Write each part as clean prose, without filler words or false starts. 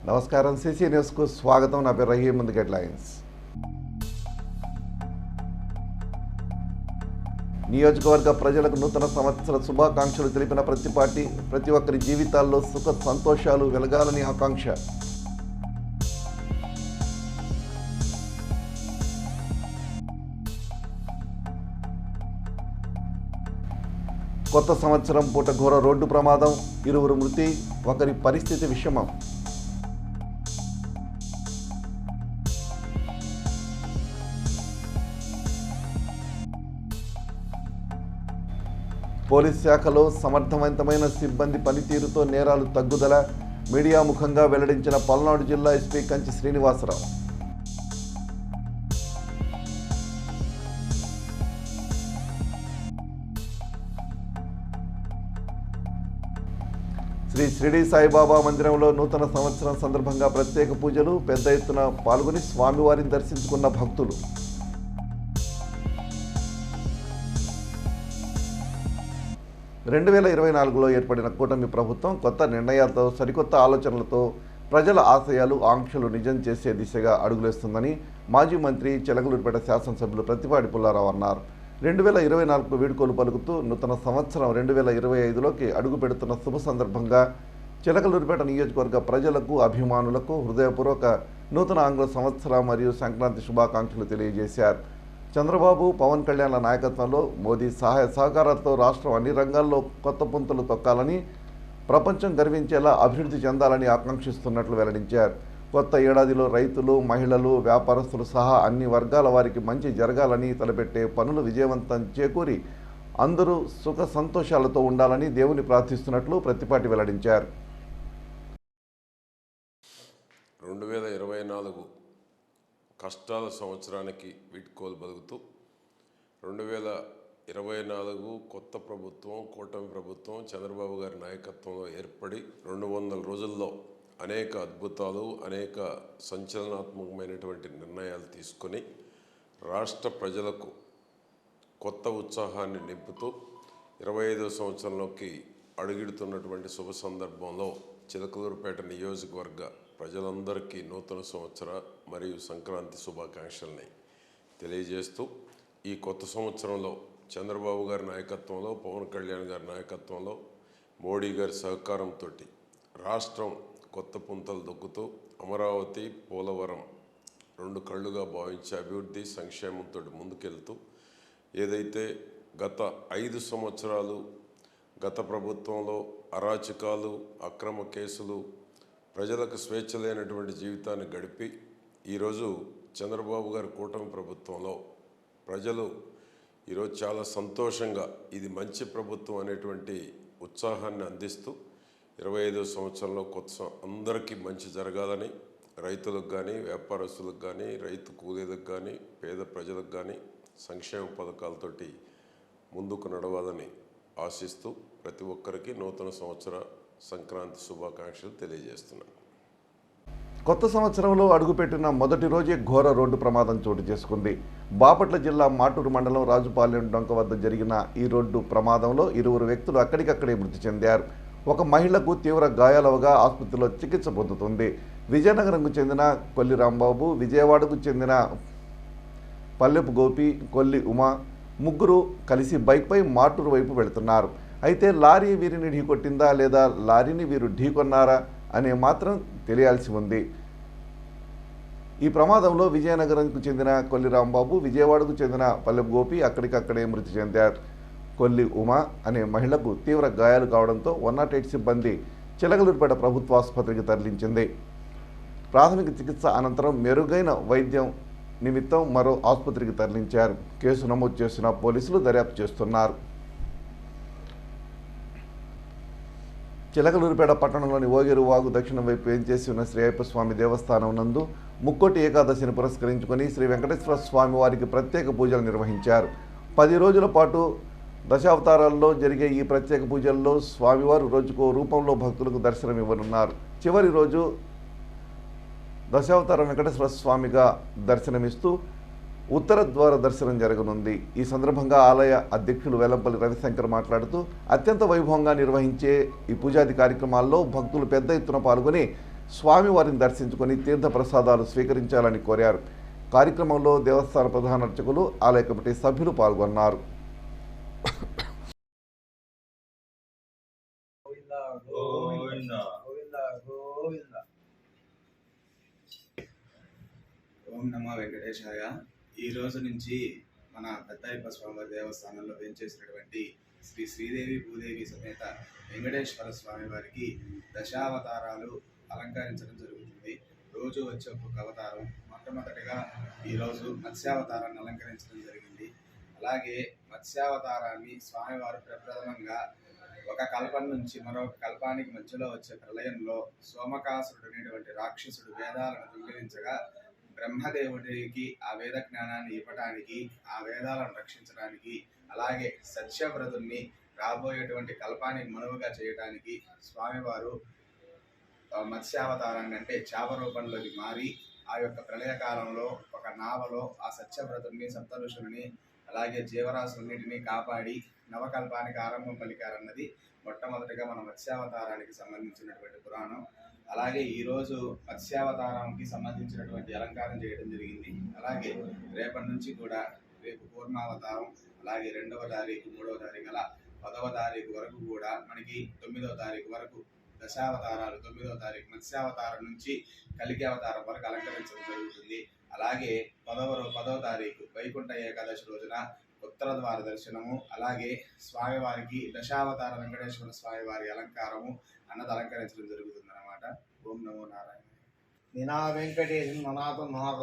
నమస్కారం సిసి న్యూస్కు స్వాగతం. నా పేరు రహీం. ముందు హెడ్లైన్స్. నియోజకవర్గ ప్రజలకు నూతన సంవత్సర శుభాకాంక్షలు తెలిపిన ప్రతి ఒక్కరి జీవితాల్లో సుఖ సంతోషాలు వెలగాలని ఆకాంక్ష. కొత్త సంవత్సరం పూట ఘోర రోడ్డు ప్రమాదం, 2 మృతి, ఒకరి పరిస్థితి విషమం. పోలీస్ శాఖలో సమర్థవంతమైన సిబ్బంది పనితీరుతో నేరాలు తగ్గుదల, మీడియా ముఖంగా వెల్లడించిన పల్నాడు జిల్లా ఎస్పీ కంచి శ్రీనివాసరావు. శ్రీ షిరిడి సాయిబాబా మందిరంలో నూతన సంవత్సరం సందర్భంగా ప్రత్యేక పూజలు, పెద్ద ఎత్తున పాల్గొని స్వామివారిని దర్శించుకున్న భక్తులు. (2024) ఏర్పడిన కూటమి ప్రభుత్వం కొత్త నిర్ణయాలతో, సరికొత్త ఆలోచనలతో ప్రజల ఆశయాలు, ఆంక్షలు నిజం చేసే దిశగా అడుగులేస్తుందని మాజీ మంత్రి చిలకలూరిపేట శాసనసభ్యులు ప్రత్తిపాటి పుల్లారావు అన్నారు. 2024కు వీడ్కోలు పలుకుతూ నూతన సంవత్సరం 2025లోకి అడుగు పెడుతున్న శుభ సందర్భంగా చిలకలూరిపేట నియోజకవర్గ ప్రజలకు, అభిమానులకు హృదయపూర్వక నూతన ఆంగ్ల సంవత్సర మరియు సంక్రాంతి శుభాకాంక్షలు తెలియజేశారు. చంద్రబాబు, పవన్ కళ్యాణ్ల నాయకత్వంలో మోదీ సహాయ సహకారాలతో రాష్ట్రం అన్ని రంగాల్లో కొత్త పుంతలు తొక్కాలని, ప్రపంచం గర్వించేలా అభివృద్ధి చెందాలని ఆకాంక్షిస్తున్నట్లు వెల్లడించారు. కొత్త ఏడాదిలో రైతులు, మహిళలు, వ్యాపారస్తులు సహా అన్ని వర్గాల వారికి మంచి జరగాలని, తలపెట్టే పనులు విజయవంతం చేకూరి అందరూ సుఖ సంతోషాలతో ఉండాలని దేవుని ప్రార్థిస్తున్నట్లు ప్రత్తిపాటి వెల్లడించారు. 2024 కష్టాల సంవత్సరానికి వీడ్కోలు పలుకుతూ 2024 కొత్త ప్రభుత్వం, కూటమి ప్రభుత్వం చంద్రబాబు గారి నాయకత్వంలో ఏర్పడి 200 రోజుల్లో అనేక అద్భుతాలు, అనేక సంచలనాత్మకమైనటువంటి నిర్ణయాలు తీసుకొని రాష్ట్ర ప్రజలకు కొత్త ఉత్సాహాన్ని నింపుతూ 25వ సంవత్సరంలోకి అడుగిడుతున్నటువంటి శుభ సందర్భంలో చిలకలూరిపేట నియోజకవర్గ ప్రజలందరికీ నూతన సంవత్సర మరియు సంక్రాంతి శుభాకాంక్షల్ని తెలియజేస్తూ, ఈ కొత్త సంవత్సరంలో చంద్రబాబు గారి నాయకత్వంలో, పవన్ కళ్యాణ్ గారి నాయకత్వంలో, మోడీ గారి సహకారంతో రాష్ట్రం కొత్త పుంతలు దొక్కుతూ అమరావతి, పోలవరం 2 కళ్ళుగా భావించే అభివృద్ధి సంక్షేమంతో ముందుకెళ్తూ, ఏదైతే గత 5 సంవత్సరాలు గత ప్రభుత్వంలో అరాచకాలు, అక్రమ కేసులు, ప్రజలకు స్వేచ్ఛ లేనటువంటి జీవితాన్ని గడిపి ఈరోజు చంద్రబాబు గారి కూటమి ప్రభుత్వంలో ప్రజలు ఈరోజు చాలా సంతోషంగా ఇది మంచి ప్రభుత్వం అనేటువంటి ఉత్సాహాన్ని అందిస్తూ 25వ సంవత్సరంలో అందరికీ మంచి జరగాలని, రైతులకు కానీ, వ్యాపారస్తులకు కానీ, రైతు కూలీలకు కానీ, పేద ప్రజలకు కానీ సంక్షేమ పథకాలతోటి ముందుకు నడవాలని ఆశిస్తూ ప్రతి ఒక్కరికి నూతన సంవత్సర సంక్రాంతి శుభాకాంక్షలు తెలియజేస్తున్నాను. కొత్త సంవత్సరంలో అడుగుపెట్టిన మొదటి రోజే ఘోర రోడ్డు ప్రమాదం చోటు చేసుకుంది. బాపట్ల జిల్లా మాటూరు మండలం రాజుపాలెం డొంక వద్ద జరిగిన ఈ రోడ్డు ప్రమాదంలో 2 వ్యక్తులు అక్కడికక్కడే మృతి చెందారు. ఒక మహిళకు తీవ్ర గాయాలవగా ఆసుపత్రిలో చికిత్స పొందుతుంది. విజయనగరంకు చెందిన కొల్లి రాంబాబు, విజయవాడకు చెందిన పల్లెపు గోపి, కొల్లి ఉమా ముగ్గురు కలిసి బైక్పై మాటూరు వైపు వెళుతున్నారు. అయితే లారీ వీరిని ఢీకొట్టిందా లేదా లారీని వీరు ఢీకొన్నారా అనే మాత్రం తెలియాల్సి ఉంది. ఈ ప్రమాదంలో విజయనగరంకు చెందిన కొల్లి రాంబాబు, విజయవాడకు చెందిన పల్లెపు గోపి అక్కడికక్కడే మృతి చెందారు. కొల్లి ఉమా అనే మహిళకు తీవ్ర గాయాలు కావడంతో 108 సిబ్బంది చిలకలూరిపేట ప్రభుత్వ ఆసుపత్రికి తరలించింది. ప్రాథమిక చికిత్స అనంతరం మెరుగైన వైద్యం నిమిత్తం మరో ఆసుపత్రికి తరలించారు. కేసు నమోదు చేసిన పోలీసులు దర్యాప్తు చేస్తున్నారు. చిలకలూరిపేట పట్టణంలోని ఓగేరు వాగు దక్షిణం వైపు వేంచేసి ఉన్న శ్రీ అయ్యప్ప స్వామి దేవస్థానం నందు ముక్కోటి ఏకాదశిని పురస్కరించుకొని శ్రీ వెంకటేశ్వర స్వామి వారికి ప్రత్యేక పూజలు నిర్వహించారు. 10 రోజుల పాటు దశావతారాల్లో జరిగే ఈ ప్రత్యేక పూజల్లో స్వామివారు రోజుకో రూపంలో భక్తులకు దర్శనమివ్వనున్నారు. చివరి రోజు దశావతార వెంకటేశ్వర స్వామిగా దర్శనమిస్తూ ఉత్తర ద్వార దర్శనం జరగనుంది. ఈ సందర్భంగా ఆలయ అధ్యక్షులు వెల్లంపల్లి రవిశంకర్ మాట్లాడుతూ, అత్యంత వైభవంగా నిర్వహించే ఈ పూజాది కార్యక్రమాల్లో భక్తులు పెద్ద ఎత్తున పాల్గొని స్వామివారిని దర్శించుకొని తీర్థ ప్రసాదాలు స్వీకరించాలని కోరారు. కార్యక్రమంలో దేవస్థాన ప్రధాన అర్చకులు, ఆలయ కమిటీ సభ్యులు పాల్గొన్నారు. ఓం నమో వెంకటేశాయ. ఈ రోజు నుంచి మన పెద్దయ్యప్ప స్వామివారి దేవస్థానంలో వేంచేసినటువంటి శ్రీ శ్రీదేవి భూదేవి సమేత వెంకటేశ్వర స్వామి వారికి దశావతారాలు అలంకరించడం జరుగుతుంది. రోజు వచ్చే ఒక్కొక్క అవతారం. మొట్టమొదటిగా ఈరోజు మత్స్యావతారాన్ని అలంకరించడం జరిగింది. అలాగే మత్స్యావతారాన్ని స్వామివారు ప్రప్రథమంగా ఒక కల్పం నుంచి మరొక కల్పానికి మధ్యలో వచ్చే ప్రళయంలో సోమకాసురుడు అనేటువంటి రాక్షసుడు వేదాలను దొంగిలించగా బ్రహ్మదేవుడికి ఆ వేద జ్ఞానాన్ని ఇవ్వటానికి, ఆ వేదాలను రక్షించడానికి, అలాగే సత్యవ్రతుల్ని రాబోయేటువంటి కల్పానికి మనువుగా చేయడానికి స్వామివారు మత్స్యావతారాన్ని అంటే చేప రూపంలోకి మారి ఆ యొక్క ప్రళయకాలంలో ఒక నావలో ఆ సత్యవ్రతుల్ని, సప్తఋషుల్ని, అలాగే జీవరాశులన్నింటినీ కాపాడి నవకల్పానికి ఆరంభం పలికారన్నది మొట్టమొదటిగా మన మత్స్యావతారానికి సంబంధించినటువంటి పురాణం. అలాగే ఈరోజు మత్స్యావతారానికి సంబంధించినటువంటి అలంకారం చేయడం జరిగింది. అలాగే రేపటి నుంచి కూడా రేపు పూర్ణావతారం, అలాగే 2వ తారీఖు, 3వ తారీఖు, అలా 10వ తారీఖు వరకు కూడా మనకి 9వ తారీఖు వరకు దశావతారాలు, 9వ తారీఖు మత్స్యావతారం నుంచి కలికి అవతారం వరకు అలంకరించడం జరుగుతుంది. అలాగే 10వ తారీఖు వైకుంఠ ఏకాదశి రోజున ఉత్తర ద్వార దర్శనము, అలాగే స్వామివారికి దశావతార వెంకటేశ్వర స్వామివారి అలంకారము అన్నది అలంకరించడం జరుగుతుంది అన్నమాట. ఓం నమో నారాయణ. నినా వెంకటేశం ననాథ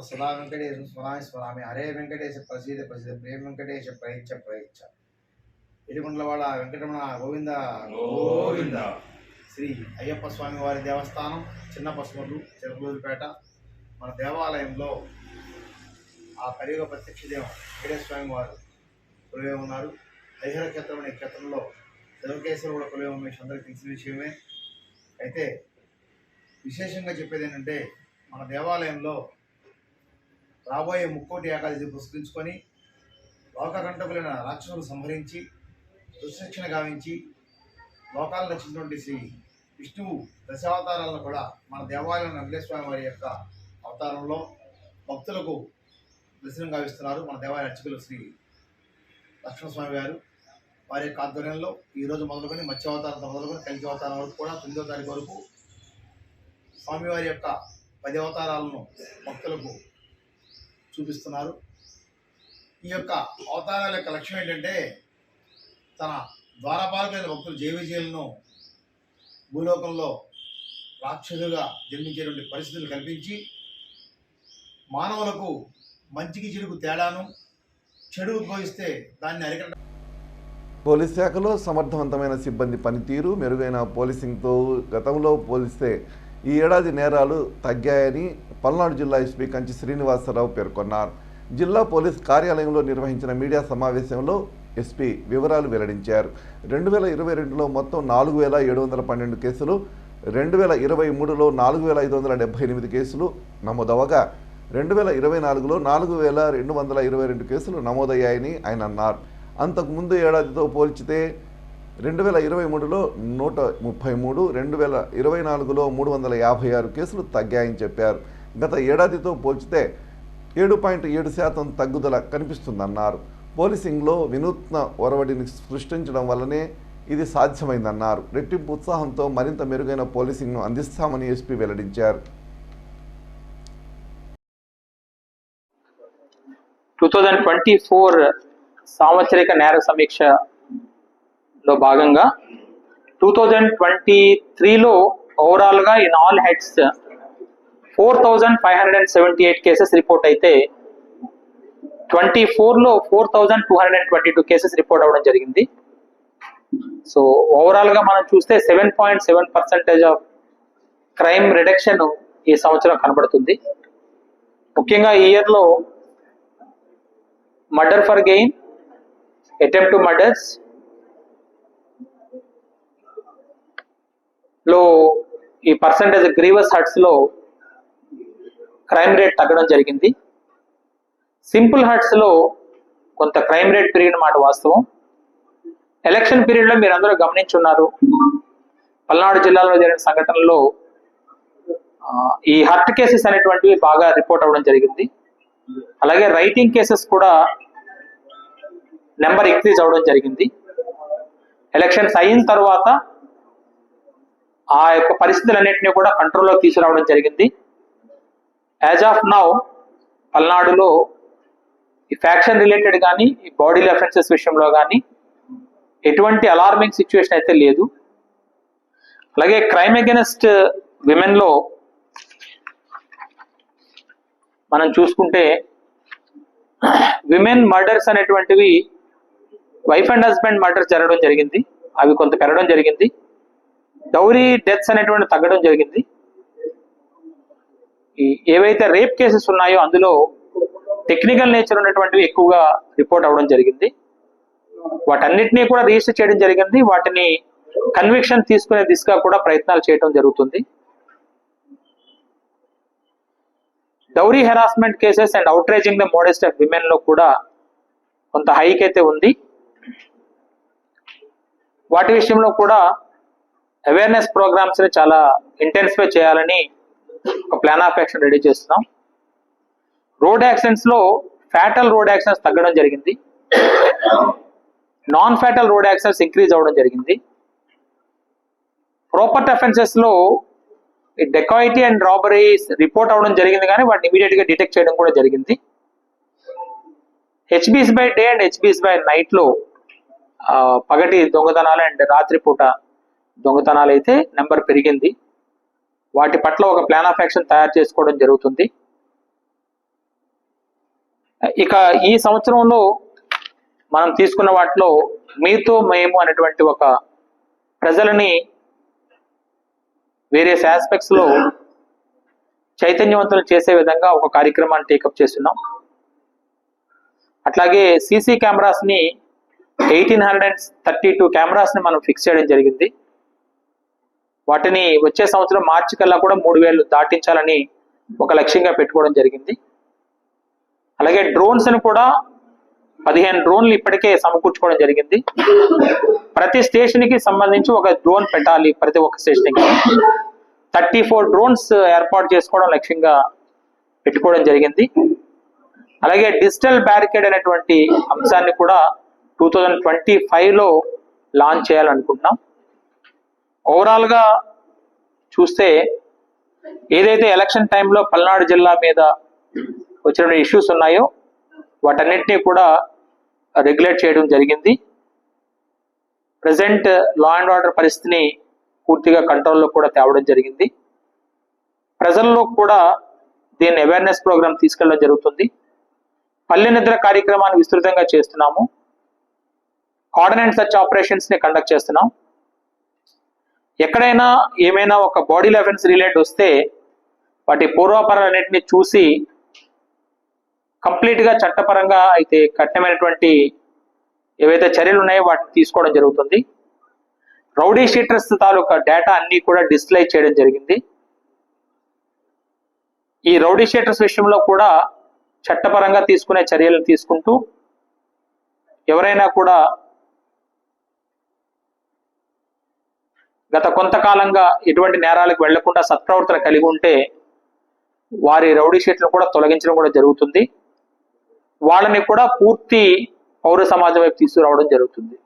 సదా వెంకటేశం స్మరామి స్మరామి. హరే వెంకటేశ ప్రసీద ప్రసీద. ప్రేమ వెంకటేశ ప్రయిచ్చ ప్రయిచ్చ. ఇరుగుండ్లవాడ వెంకటరమణ గోవింద గోవింద. శ్రీ అయ్యప్ప స్వామి వారి దేవస్థానం చిన్న పసుమలు, చెరుకులూరుపేట. మన దేవాలయంలో ఆ కలియుగ ప్రత్యక్ష దేవం వెంకటేశ్వర స్వామి వారు కొలువై ఉన్నారు. హరిహర క్షేత్రం అనే క్షేత్రంలో శివకేశ్వరు కూడా కొలువై ఉన్న విషయం అందరికీ తెలిసిన విషయమే. అయితే విశేషంగా చెప్పేది ఏంటంటే, మన దేవాలయంలో రాబోయే ముక్కోటి ఏకాదశి పురస్కరించుకొని లోకకంటకులైన రాక్షసులు సంహరించి దుశ్శిక్షణ గావించి లోకాలను రక్షించినటువంటి శ్రీ విష్ణువు దశావతారాలను కూడా మన దేవాలయం వెంకటేశ్వర వారి యొక్క అవతారంలో భక్తులకు దర్శనం గావిస్తున్నారు. మన దేవాలయ అర్చకులు శ్రీ లక్ష్మణస్వామి గారు వారి యొక్క ఆధ్వర్యంలో ఈరోజు మొదలుకొని మత్స్యావతారంతో మొదలుకొని కలికి అవతారం వరకు కూడా 9వ తారీఖు వరకు స్వామివారి యొక్క 10 అవతారాలను భక్తులకు చూపిస్తున్నారు. ఈ యొక్క అవతారాల యొక్క లక్ష్యం ఏంటంటే, తన ద్వారపాలకులైన భక్తులు జయ విజయాలను భూలోకంలో రాక్షసులుగా జన్మించేటువంటి పరిస్థితులు కల్పించి మానవులకు మంచికి చెడుకు తేడాను, చెడు ఉద్భవిస్తే దాన్ని అరికట్ట. పోలీస్ శాఖలో సమర్థవంతమైన సిబ్బంది పనితీరు, మెరుగైన పోలీసింగ్తో గతంలో పోలిస్తే ఈ ఏడాది నేరాలు తగ్గాయని పల్నాడు జిల్లా ఎస్పీ కంచి శ్రీనివాసరావు పేర్కొన్నారు. జిల్లా పోలీస్ కార్యాలయంలో నిర్వహించిన మీడియా సమావేశంలో ఎస్పీ వివరాలు వెల్లడించారు. 2022లో మొత్తం 4712 కేసులు, 2023లో 4578 కేసులు నమోదవగా 2024లో 4222 కేసులు నమోదయ్యాయని ఆయన అన్నారు. అంతకుముందు ఏడాదితో పోల్చితే 2023లో 133, 2024లో 356 కేసులు తగ్గాయని చెప్పారు. గత ఏడాదితో పోల్చితే 7.7% తగ్గుదల కనిపిస్తుందన్నారు. పోలీసింగ్లో వినూత్న ఒరవడిని సృష్టించడం వల్లనే ఇది సాధ్యమైందన్నారు. రెట్టింపు ఉత్సాహంతో మరింత మెరుగైన పోలీసింగ్ను అందిస్తామని ఎస్పీ వెల్లడించారు. 2024 సాంవత్సరిక నేర సమీక్షలో భాగంగా 2023లో ఓవరాల్గా in all heads 4578 cases report అయితే 24లో 4222 కేసెస్ రిపోర్ట్ అవ్వడం జరిగింది. సో ఓవరాల్గా మనం చూస్తే 7.7% ఆఫ్ క్రైమ్ రిడక్షన్ ఈ సంవత్సరం కనబడుతుంది. ముఖ్యంగా ఈ ఇయర్లో murder for gain, attempt to murders లో ఈ పర్సంటేజ్ గ్రీవస్ హర్ట్స్ లో క్రైమ్ రేట్ తగ్గడం జరిగింది. సింపుల్ హర్ట్స్ లో కొంత క్రైమ్ రేట్ పెరిగిన మాట వాస్తవం. ఎలక్షన్ పీరియడ్ లో మీరు అందరూ గమనించున్నారు, పల్నాడు జిల్లాలో జరిగిన సంఘటనలో ఈ హర్ట్ కేసెస్ అనేటువంటివి బాగా రిపోర్ట్ అవ్వడం జరిగింది. అలాగే రైటింగ్ కేసెస్ కూడా నెంబర్ ఇంక్రీజ్ అవ్వడం జరిగింది. ఎలక్షన్స్ అయిన తర్వాత ఆ యొక్క పరిస్థితులన్నింటినీ కూడా కంట్రోల్లో తీసుకురావడం జరిగింది. యాజ్ ఆఫ్ నౌ పల్నాడులో ఈ ఫ్యాక్షన్ రిలేటెడ్ కానీ ఈ బాడీలీ అఫెన్సెస్ విషయంలో కానీ ఎటువంటి అలార్మింగ్ సిచ్యువేషన్ అయితే లేదు. అలాగే క్రైమ్ అగెన్స్ట్ విమెన్ లో మనం చూసుకుంటే విమెన్ మర్డర్స్ అనేటువంటివి వైఫ్ అండ్ హస్బెండ్ మర్డర్స్ జరగడం జరిగింది, అవి కొంత పెరగడం జరిగింది. డౌరీ డెత్స్ అనేటువంటి తగ్గడం జరిగింది. ఏవైతే రేప్ కేసెస్ ఉన్నాయో అందులో టెక్నికల్ నేచర్ ఉన్నటువంటివి ఎక్కువగా రిపోర్ట్ అవ్వడం జరిగింది. వాటన్నిటినీ కూడా రిజిస్టర్ చేయడం జరిగింది. వాటిని కన్విక్షన్ తీసుకునే దిశగా కూడా ప్రయత్నాలు చేయడం జరుగుతుంది. Dowry harassment cases and outraging the modest of women లో కూడా కొంత హైక్ అయితే ఉంది. వాటి విషయంలో కూడా అవేర్నెస్ ప్రోగ్రామ్స్ ని చాలా ఇంటెన్సిఫై చేయాలని ఒక ప్లాన్ ఆఫ్ యాక్షన్ రెడీ చేస్తున్నాం. రోడ్ యాక్సిడెంట్స్ లో ఫ్యాటల్ రోడ్ యాక్సిడెంట్స్ తగ్గడం జరిగింది. Non fatal road accidents increase అవ్వడం జరిగింది. ప్రాపర్టీ అఫెన్సెస్ లో డెకాయిటీ అండ్ రాబరీస్ రిపోర్ట్ అవ్వడం జరిగింది, కానీ వాటిని ఇమీడియట్ గా డిటెక్ట్ చేయడం కూడా జరిగింది. హెచ్బీస్ by day and హెచ్బీస్ by night లో పగటి దొంగతనాలు అండ్ రాత్రిపూట దొంగతనాలు అయితే నెంబర్ పెరిగింది. వాటి పట్ల ఒక ప్లాన్ ఆఫ్ యాక్షన్ తయారు చేసుకోవడం జరుగుతుంది. ఇక ఈ సంవత్సరంలో మనం తీసుకున్న వాటిలో మీతో మేము అనేటువంటి ఒక ప్రజలని వేరియస్ ఆస్పెక్ట్స్ లో చైతన్యవంతులు చేసే విధంగా ఒక కార్యక్రమాన్ని టేకప్ చేస్తున్నాం. అట్లాగే సీసీ కెమెరాస్ ని 1832 కెమెరాస్ ని మనం ఫిక్స్ చేయడం జరిగింది. వాటిని వచ్చే సంవత్సరం మార్చి కల్లా కూడా 3000 దాటించాలని ఒక లక్ష్యంగా పెట్టుకోవడం జరిగింది. అలాగే డ్రోన్స్ ని కూడా 15 డ్రోన్లు ఇప్పటికే సమకూర్చుకోవడం జరిగింది. ప్రతి స్టేషన్ కి సంబంధించి ఒక డ్రోన్ పెట్టాలి. ప్రతి ఒక్క స్టేషన్ కి 34 డ్రోన్స్ ఏర్పాటు చేసుకోవడం లక్ష్యంగా పెట్టుకోవడం జరిగింది. అలాగే డిజిటల్ బ్యారికేడ్ అనేటువంటి అంశాన్ని కూడా 2025 లో లాంచ్ చేయాలనుకుంటున్నాం. ఓవరాల్ గా చూస్తే ఏదైతే ఎలక్షన్ టైంలో పల్నాడు జిల్లా మీద వచ్చిన ఇష్యూస్ ఉన్నాయో వాటన్నిటినీ కూడా రెగ్యులేట్ చేయడం జరిగింది. ప్రజెంట్ లా అండ్ ఆర్డర్ పరిస్థితిని పూర్తిగా కంట్రోల్లో కూడా తేవడం జరిగింది. ప్రజల్లో కూడా దీన్ని అవేర్నెస్ ప్రోగ్రామ్ తీసుకెళ్ళడం జరుగుతుంది. పల్లె నిద్ర కార్యక్రమాన్ని విస్తృతంగా చేస్తున్నాము. కోఆర్డినేట్ సర్చ్ ఆపరేషన్స్ ని కండక్ట్ చేస్తున్నాం. ఎక్కడైనా ఏమైనా ఒక బాడీ అఫెన్స్ రిలేట్ వస్తే వాటి పూర్వాపరాలన్నింటినీ చూసి కంప్లీట్ గా చట్టపరంగా అయితే కఠినమైనటువంటి ఏవైతే చర్యలు ఉన్నాయో వాటిని తీసుకోవడం జరుగుతుంది. రౌడీ షీటర్స్ తాలూకా డేటా అన్ని కూడా డిస్ప్లే చేయడం జరిగింది. ఈ రౌడీ షీటర్స్ విషయంలో కూడా చట్టపరంగా తీసుకునే చర్యలు తీసుకుంటూ ఎవరైనా కూడా గత కొంతకాలంగా ఎటువంటి నేరాలకు వెళ్లకుండా సత్ప్రవర్తన కలిగి ఉంటే వారి రౌడీ షీట్లను కూడా తొలగించడం కూడా జరుగుతుంది. వాళ్ళని కూడా పూర్తి పౌర సమాజం వైపు తీసుకురావడం జరుగుతుంది.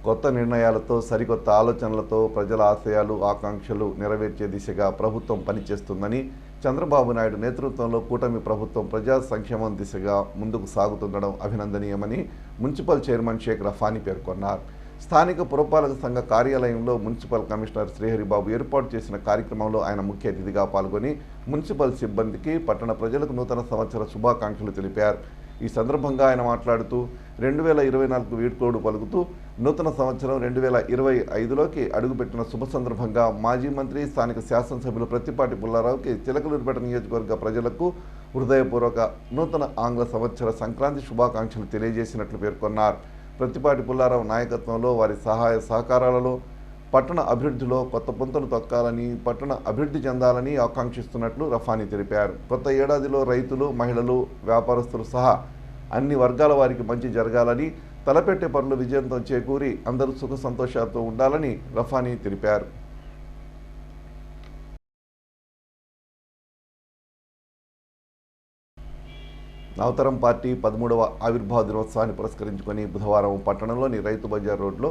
కొత్త నిర్ణయాలతో సరికొత్త ఆలోచనలతో ప్రజల ఆశయాలు ఆకాంక్షలు నెరవేర్చే దిశగా ప్రభుత్వం పనిచేస్తుందని చంద్రబాబు నాయుడు నేతృత్వంలో కూటమి ప్రభుత్వం ప్రజా సంక్షేమం దిశగా ముందుకు సాగుతుండడం అభినందనీయమని మున్సిపల్ చైర్మన్ షేక్ రఫానీ పేర్కొన్నారు. స్థానిక పురపాలక సంఘ కార్యాలయంలో మున్సిపల్ కమిషనర్ శ్రీహరిబాబు ఏర్పాటు చేసిన కార్యక్రమంలో ఆయన ముఖ్య అతిథిగా పాల్గొని మున్సిపల్ సిబ్బందికి పట్టణ ప్రజలకు నూతన సంవత్సర శుభాకాంక్షలు తెలిపారు. ఈ సందర్భంగా ఆయన మాట్లాడుతూ 2024 వీడ్కోడు పలుకుతూ నూతన సంవత్సరం 2025లోకి అడుగుపెట్టిన శుభ సందర్భంగా మాజీ మంత్రి స్థానిక శాసనసభ్యులు ప్రత్తిపాటి పుల్లారావుకి చిలకలూరిపేట నియోజకవర్గ ప్రజలకు హృదయపూర్వక నూతన ఆంగ్ల సంవత్సర సంక్రాంతి శుభాకాంక్షలు తెలియజేసినట్లు పేర్కొన్నారు. ప్రత్తిపాటి పుల్లారావు నాయకత్వంలో వారి సహాయ సహకారాలలో పట్టణ అభివృద్ధిలో కొత్త పుంతలు తొక్కాలని పట్టణ అభివృద్ధి చెందాలని ఆకాంక్షిస్తున్నట్లు రఫానీ తెలిపారు. కొత్త ఏడాదిలో రైతులు మహిళలు వ్యాపారస్తులు సహా అన్ని వర్గాల వారికి మంచి జరగాలని తలపెట్టే పనులు విజయంతో చేకూరి అందరూ సుఖ సంతోషాలతో ఉండాలని రఫానీ తెలిపారు. నవతరం పార్టీ 13వ ఆవిర్భావ దినోత్సవాన్ని పురస్కరించుకొని బుధవారం పట్టణంలోని రైతు బజార్ రోడ్లో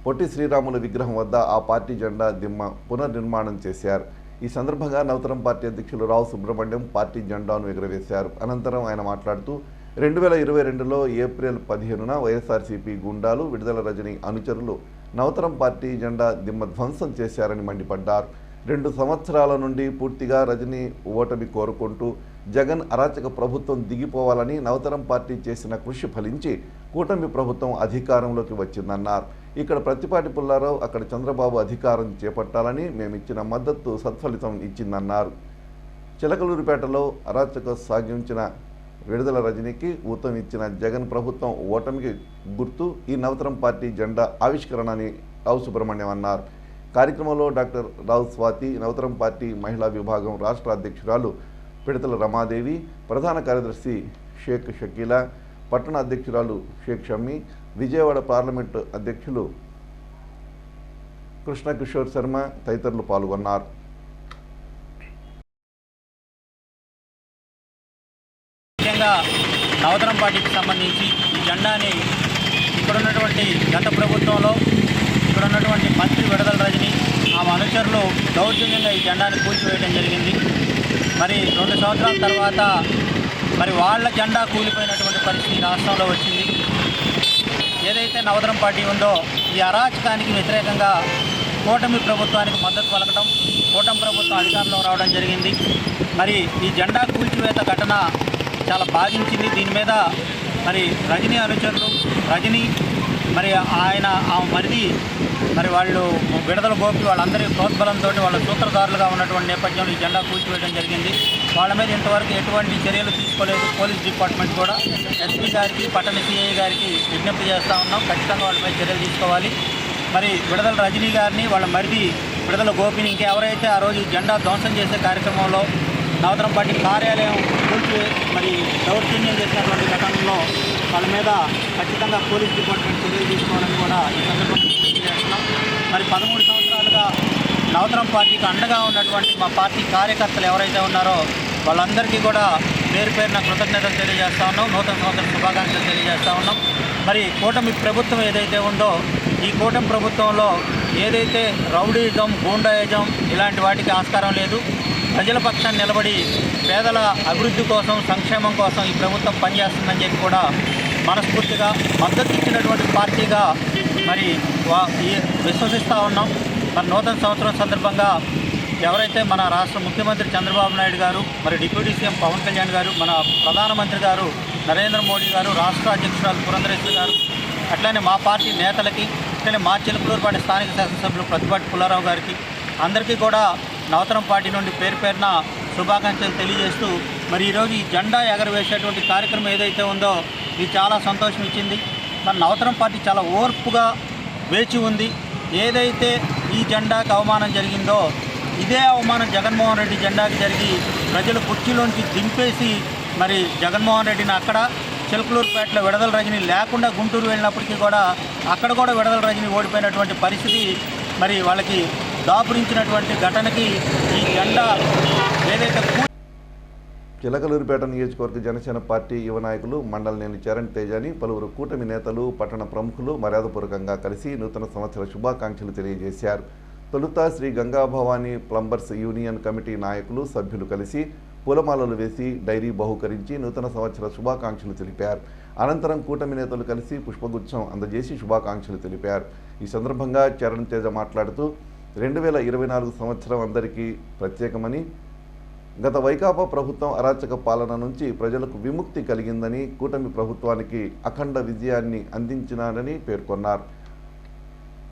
పొట్టి శ్రీరాములు విగ్రహం వద్ద ఆ పార్టీ జెండా దిమ్మ పునర్నిర్మాణం చేశారు. ఈ సందర్భంగా నవతరం పార్టీ అధ్యక్షులు రావు సుబ్రహ్మణ్యం పార్టీ జెండాను ఎగురవేశారు. అనంతరం ఆయన మాట్లాడుతూ 2022లో ఏప్రిల్ 15న వైఎస్ఆర్సీపీ గుండాలు విడుదల రజని అనుచరులు నవతరం పార్టీ జెండా దిమ్మ ధ్వంసం చేశారని మండిపడ్డారు. 2 సంవత్సరాల నుండి పూర్తిగా రజనీ ఓటమి కోరుకుంటూ జగన్ అరాచక ప్రభుత్వం దిగిపోవాలని నవతరం పార్టీ చేసిన కృషి ఫలించి కూటమి ప్రభుత్వం అధికారంలోకి వచ్చిందన్నారు. ఇక్కడ ప్రత్తిపాటి పుల్లారావు, అక్కడ చంద్రబాబు అధికారం చేపట్టాలని మేమిచ్చిన మద్దతు సత్ఫలితం ఇచ్చిందన్నారు. చిలకలూరిపేటలో అరాచక సాగించిన విడుదల రజనీకి ఊతం ఇచ్చిన జగన్ ప్రభుత్వం ఓటమికి గుర్తు ఈ నవతరం పార్టీ జెండా ఆవిష్కరణ అని రావు సుబ్రహ్మణ్యం అన్నారు. కార్యక్రమంలో డాక్టర్ రావు స్వాతి, నవతరం పార్టీ మహిళా విభాగం రాష్ట్ర అధ్యక్షురాలు పిడతల రమాదేవి, ప్రధాన కార్యదర్శి షేక్ షకీలా, పట్టణ అధ్యక్షురాలు షేక్ షమ్మి, విజయవాడ పార్లమెంటు అధ్యక్షులు కృష్ణకిషోర్ శర్మ తదితరులు పాల్గొన్నారు. ముఖ్యంగా నవతరం పార్టీకి సంబంధించి ఈ జెండాని ఇక్కడున్నటువంటి గత ప్రభుత్వంలో ఇక్కడున్నటువంటి మంత్రి విడుదల రజని ఆమె అనుచరులు దౌర్జన్యంగా ఈ జెండాని కూల్చివేయడం జరిగింది. మరి 2 సంవత్సరాల తర్వాత మరి వాళ్ళ జెండా కూలిపోయినటువంటి పరిస్థితి రాష్ట్రంలో వచ్చింది. ఏదైతే నవతరం పార్టీ ఉందో ఈ అరాచకానికి వ్యతిరేకంగా కూటమి ప్రభుత్వానికి మద్దతు పలకడం, కూటమి ప్రభుత్వం అధికారంలో రావడం జరిగింది. మరి ఈ జెండా కూల్చివేత ఘటన చాలా బాధించింది. దీని మీద మరి రజనీ అనుచరులు, రజనీ మరి ఆ మరిది మరి వాళ్ళు విడుదల గోపి వాళ్ళందరి ప్రోద్బలంతో వాళ్ళ సూత్రధారులుగా ఉన్నటువంటి నేపథ్యంలో ఈ జెండా కూల్చివేయడం జరిగింది. వాళ్ళ మీద ఇంతవరకు ఎటువంటి చర్యలు తీసుకోలేదు. పోలీస్ డిపార్ట్మెంట్ కూడా ఎస్పీ గారికి, పట్టణ సిఐ గారికి విజ్ఞప్తి చేస్తూ ఉన్నాం. ఖచ్చితంగా వాళ్ళపై చర్యలు తీసుకోవాలి. మరి విడుదల రజనీ గారిని, వాళ్ళ మరిది విడుదల గోపిని, ఇంకెవరైతే ఆ రోజు జెండా ధ్వంసం చేసే కార్యక్రమంలో నవతరం పార్టీ కార్యాలయం కూల్చి మరి దౌర్జన్యం చేసినటువంటి ఘటనలో వాళ్ళ మీద ఖచ్చితంగా పోలీస్ డిపార్ట్మెంట్ చర్యలు తీసుకోవాలని కూడా ఈ సందర్భంగా చేస్తున్నాం. మరి 13 సంవత్సరాలుగా నవతరం పార్టీకి అండగా ఉన్నటువంటి మా పార్టీ కార్యకర్తలు ఎవరైతే ఉన్నారో వాళ్ళందరికీ కూడా పేరు పేరున కృతజ్ఞతలు తెలియజేస్తూ ఉన్నాం. నూతన సంవత్సర శుభాకాంక్షలు తెలియజేస్తూ ఉన్నాం. మరి కూటమి ప్రభుత్వం ఏదైతే ఉందో ఈ కూటమి ప్రభుత్వంలో ఏదైతే రౌడీజం, గూండాయిజం ఇలాంటి వాటికి ఆస్కారం లేదు. ప్రజల పక్షాన్ని నిలబడి పేదల అభివృద్ధి కోసం, సంక్షేమం కోసం ఈ ప్రభుత్వం పనిచేస్తుందని చెప్పి కూడా మనస్ఫూర్తిగా మద్దతు ఇచ్చినటువంటి పార్టీగా మరి విశ్వసిస్తూ ఉన్నాం. మరి నూతన సంవత్సరం సందర్భంగా ఎవరైతే మన రాష్ట్ర ముఖ్యమంత్రి చంద్రబాబు నాయుడు గారు, మరి డిప్యూటీ సీఎం పవన్ కళ్యాణ్ గారు, మన ప్రధానమంత్రి గారు నరేంద్ర మోడీ గారు, రాష్ట్ర అధ్యక్షురాలు పురంధరేశ్వరి గారు, అట్లనే మా పార్టీ నేతలకి, అట్లనే మా చిలుకలూరుపాటి స్థానిక శాసనసభ్యులు ప్రతిపాటి పుల్లారావు గారికి అందరికీ కూడా నవతరం పార్టీ నుండి పేరు పేరున శుభాకాంక్షలు తెలియజేస్తూ మరి ఈరోజు ఈ జెండా ఎగరవేసేటువంటి కార్యక్రమం ఏదైతే ఉందో ఇది చాలా సంతోషం ఇచ్చింది. మరి నవతరం పార్టీ చాలా ఓర్పుగా వేచి ఉంది. ఏదైతే ఈ జెండాకి అవమానం జరిగిందో ఇదే అవమానం జగన్మోహన్ రెడ్డి జెండాకి జరిగి ప్రజలు కుర్చీలోంచి దింపేసి మరి జగన్మోహన్ రెడ్డిని అక్కడ చిలకలూరుపేటలో విడుదల రజని లేకుండా గుంటూరు వెళ్ళినప్పటికీ కూడా అక్కడ కూడా విడుదల రజని ఓడిపోయినటువంటి పరిస్థితి మరి వాళ్ళకి దాపురించినటువంటి ఘటనకి ఈ జెండా ఏదైతే చిలకలూరిపేట నియోజకవర్గ జనసేన పార్టీ యువ నాయకులు మండలనేని చరణ్ తేజాని, పలువురు కూటమి నేతలు, పట్టణ ప్రముఖులు మర్యాదపూర్వకంగా కలిసి నూతన సంవత్సర శుభాకాంక్షలు తెలియజేశారు. తొలుత Shri Gangabhavani plumbers union committee నాయకులు, సభ్యులు కలిసి పూలమాలలు వేసి డైరీ బహుకరించి నూతన సంవత్సర శుభాకాంక్షలు తెలిపారు. అనంతరం కూటమి నేతలు కలిసి పుష్పగుచ్చం అందజేసి శుభాకాంక్షలు తెలిపారు. ఈ సందర్భంగా చరణ్ తేజ మాట్లాడుతూ 2024 సంవత్సరం అందరికీ ప్రత్యేకమని, గత వైకాపా ప్రభుత్వం అరాచక పాలన నుంచి ప్రజలకు విముక్తి కలిగిందని, కూటమి ప్రభుత్వానికి అఖండ విజయాన్ని అందించినారని పేర్కొన్నారు.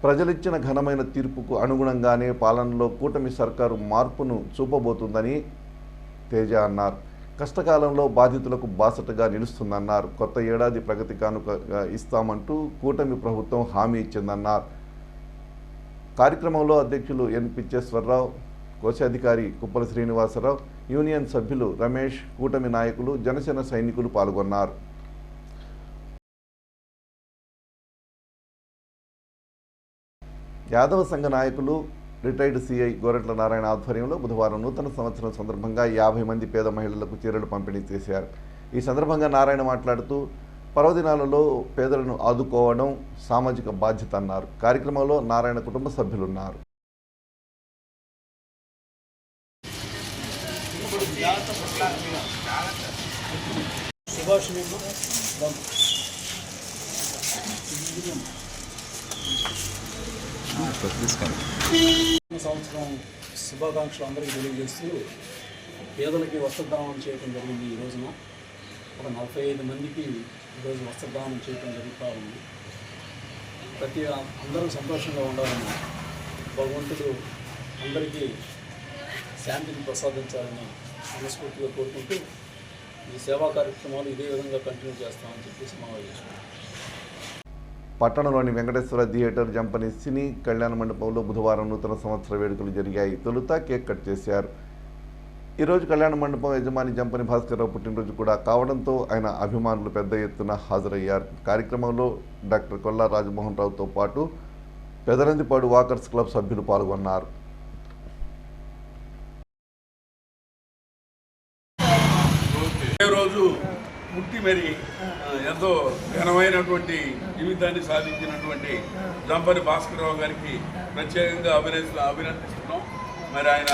ప్రజలిచ్చిన ఘనమైన తీర్పుకు అనుగుణంగానే పాలనలో కూటమి సర్కారు మార్పును చూపబోతుందని తేజ అన్నారు. కష్టకాలంలో బాధితులకు బాసటగా నిలుస్తుందన్నారు. కొత్త ఏడాది ప్రగతి కానుకగా ఇస్తామంటూ కూటమి ప్రభుత్వం హామీ ఇచ్చిందన్నారు. కార్యక్రమంలో అధ్యక్షులు ఎన్ పిచ్చేశ్వరరావు, కోశాధికారి కుప్పల శ్రీనివాసరావు, యూనియన్ సభ్యులు రమేష్, కూటమి నాయకులు, జనసేన సైనికులు పాల్గొన్నారు. యాదవ సంఘ నాయకులు, రిటైర్డ్ సిఐ గోరెట్ల నారాయణ ఆధ్వర్యంలో బుధవారం నూతన సంవత్సరం సందర్భంగా 50 మంది పేద మహిళలకు చీరలు పంపిణీ చేశారు. ఈ సందర్భంగా నారాయణ మాట్లాడుతూ పర్వదినాలలో పేదలను ఆదుకోవడం సామాజిక బాధ్యత అన్నారు. కార్యక్రమంలో నారాయణ కుటుంబ సభ్యులున్నారు. సంవత్సరం శుభాకాంక్షలు అందరికీ తెలియజేస్తూ పేదలకి వస్త్రదానం చేయడం జరిగింది. ఈ రోజున ఒక 45 మందికి ఈరోజు వస్త్రదానం చేయడం జరుగుతూ ఉంది. అందరూ సంతోషంగా ఉండాలని భగవంతుడు అందరికీ శాంతిని ప్రసాదించాలని మనస్ఫూర్తిగా కోరుకుంటూ ఈ సేవా కార్యక్రమాలు ఇదే విధంగా కంటిన్యూ చేస్తామని చెప్పేసి సమావేశం. పట్టణంలోని వెంకటేశ్వర థియేటర్ జంపని సినీ కళ్యాణ మండపంలో బుధవారం నూతన సంవత్సర వేడుకలు జరిగాయి. తొలుత కేక్ కట్ చేశారు. ఈరోజు కళ్యాణ మండపం యజమాని జంపని భాస్కర్రావు పుట్టినరోజు కూడా కావడంతో ఆయన అభిమానులు పెద్ద ఎత్తున హాజరయ్యారు. కార్యక్రమంలో డాక్టర్ కొల్లా రాజమోహన్ రావుతో పాటు పెదనందిపాడు వాకర్స్ క్లబ్ సభ్యులు పాల్గొన్నారు. రోజు పుట్టి మరి ఎంతో ఘనమైనటువంటి జీవితాన్ని సాధించినటువంటి జంపని భాస్కర్రావు గారికి ప్రత్యేకంగా అభినందిస్తున్నాం. మరి ఆయన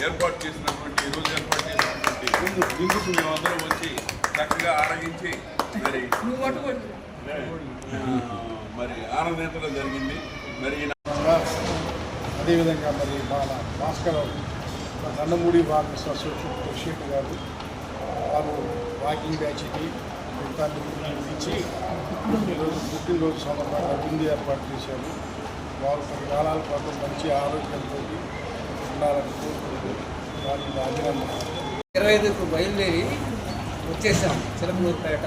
ఏర్పాటు చేసినటువంటి ఈరోజు ఏర్పాటు చేసినటువంటి విందుకు మేమందరం వచ్చి చక్కగా ఆరగించి మరి ఆనందించడం జరిగింది. మరి అదేవిధంగా మరి Bhaskar Dandamudi walkers association president గారు వారు వాకింగ్ బ్యాచ్కి ఇచ్చి ఈరోజు పుట్టినరోజు సందర్భంగా విందు ఏర్పాటు చేశారు. వారు 10 కాలాల పాటు మంచి ఆరోగ్యంతో ఉండాలని కోరుకుంటూ వారిని అభినందనలు. 25కు బయలుదేరి వచ్చేసాం. చిలకలూరుపేట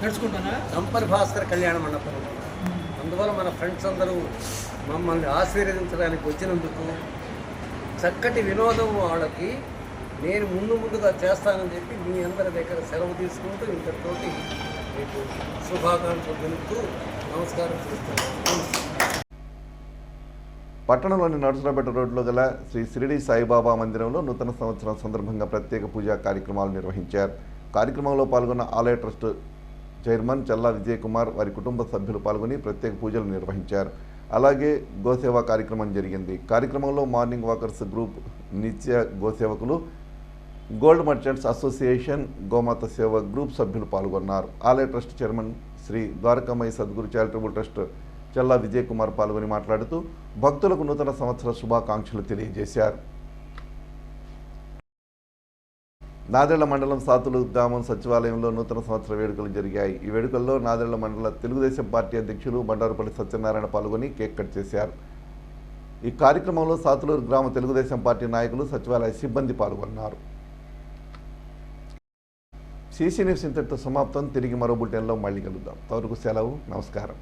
నడుచుకుంటున్నా జంపని భాస్కర్ కళ్యాణ మండపం. అందువల్ల మన ఫ్రెండ్స్ అందరూ మమ్మల్ని ఆశీర్వదించడానికి వచ్చినందుకు చక్కటి వినోదం వాళ్ళకి నేను ముందుగా చేస్తానని చెప్పి మీ అందరి దగ్గర సెలవు తీసుకుంటూ ఇంతటితోటి మీకు శుభాకాంక్షలు తెలుపుతూ నమస్కారం చేస్తున్నాను. పట్టణంలోని నర్సరాపేట రోడ్లో గల శ్రీ షిరిడి సాయిబాబా మందిరంలో నూతన సంవత్సరం సందర్భంగా ప్రత్యేక పూజా కార్యక్రమాలు నిర్వహించారు. కార్యక్రమంలో పాల్గొన్న ఆలయ ట్రస్ట్ చైర్మన్ చల్లా విజయ్ కుమార్ వారి కుటుంబ సభ్యులు పాల్గొని ప్రత్యేక పూజలు నిర్వహించారు. అలాగే గోసేవ కార్యక్రమం జరిగింది. కార్యక్రమంలో మార్నింగ్ వాకర్స్ గ్రూప్, నిత్య గోసేవకులు, గోల్డ్ మర్చెంట్స్ అసోసియేషన్, గోమాత సేవ గ్రూప్ సభ్యులు పాల్గొన్నారు. ఆలయ trust chairman Shri Dwarakamayya Sadguru charitable trust Challa Vijay Kumar పాల్గొని మాట్లాడుతూ భక్తులకు నూతన సంవత్సర శుభాకాంక్షలు తెలియజేశారు. నాదెళ్ల మండలం సాతులు గ్రామం సచివాలయంలో నూతన సంవత్సర వేడుకలు జరిగాయి. ఈ వేడుకల్లో నాదెళ్ల మండల తెలుగుదేశం పార్టీ అధ్యక్షులు బండారుపల్లి సత్యనారాయణ పాల్గొని కేక్ కట్ చేశారు. ఈ కార్యక్రమంలో సాతులూరు గ్రామ తెలుగుదేశం పార్టీ నాయకులు, సచివాలయ సిబ్బంది పాల్గొన్నారు. సీసీ న్యూస్ ఇంతటితో సమాప్తం. తిరిగి మరో బులెటిన్లో మళ్ళీ కలుద్దాం. అంతవరకు సెలవు. నమస్కారం.